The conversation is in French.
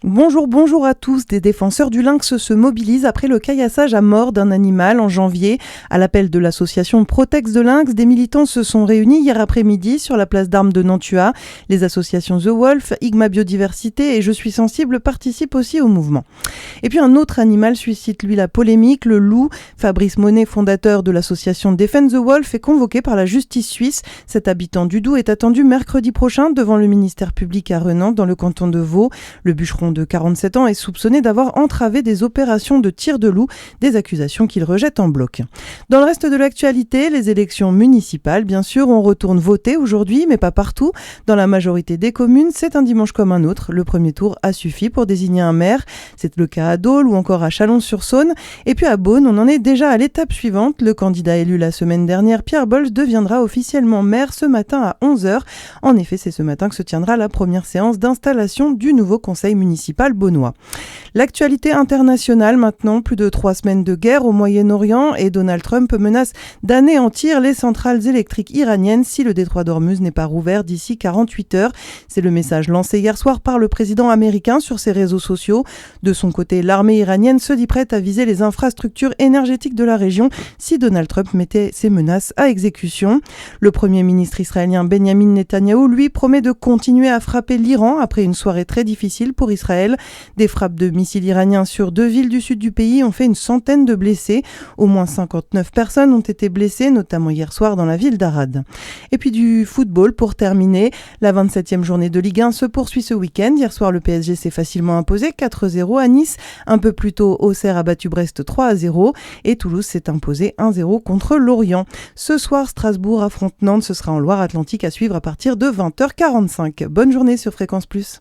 Bonjour à tous. Des défenseurs du lynx se mobilisent après le caillassage à mort d'un animal en janvier. À l'appel de l'association Protex de Lynx, des militants se sont réunis hier après-midi sur la place d'Armes de Nantua. Les associations The Wolf, Igma Biodiversité et Je suis sensible participent aussi au mouvement. Et puis un autre animal suscite lui la polémique, le loup. Fabrice Monet, fondateur de l'association Defend the Wolf, est convoqué par la justice suisse. Cet habitant du Doubs est attendu mercredi prochain devant le ministère public à Renans dans le canton de Vaud. Le bûcheron de 47 ans est soupçonné d'avoir entravé des opérations de tir de loup, des accusations qu'il rejette en bloc. Dans le reste de l'actualité, les élections municipales, bien sûr, on retourne voter aujourd'hui, mais pas partout. Dans la majorité des communes, c'est un dimanche comme un autre. Le premier tour a suffi pour désigner un maire. C'est le cas à Dole ou encore à Chalon-sur-Saône. Et puis à Beaune, on en est déjà à l'étape suivante. Le candidat élu la semaine dernière, Pierre Bolz, deviendra officiellement maire ce matin à 11h. En effet, c'est ce matin que se tiendra la première séance d'installation du nouveau conseil municipal beaunois. L'actualité internationale maintenant, plus de 3 semaines de guerre au Moyen-Orient et Donald Trump menace d'anéantir les centrales électriques iraniennes si le détroit d'Ormuz n'est pas rouvert d'ici 48 heures. C'est le message lancé hier soir par le président américain sur ses réseaux sociaux. De son côté, l'armée iranienne se dit prête à viser les infrastructures énergétiques de la région si Donald Trump mettait ses menaces à exécution. Le premier ministre israélien Benjamin Netanyahou, lui, promet de continuer à frapper l'Iran après une soirée très difficile pour Israël. Des frappes de missiles iraniens sur 2 villes du sud du pays ont fait une centaine de blessés. Au moins 59 personnes ont été blessées, notamment hier soir dans la ville d'Arad. Et puis du football pour terminer. La 27e journée de Ligue 1 se poursuit ce week-end. Hier soir, le PSG s'est facilement imposé 4-0 à Nice. Un peu plus tôt, Auxerre a battu Brest 3-0 et Toulouse s'est imposé 1-0 contre Lorient. Ce soir, Strasbourg affronte Nantes. Ce sera en Loire-Atlantique à suivre à partir de 20h45. Bonne journée sur Fréquence Plus.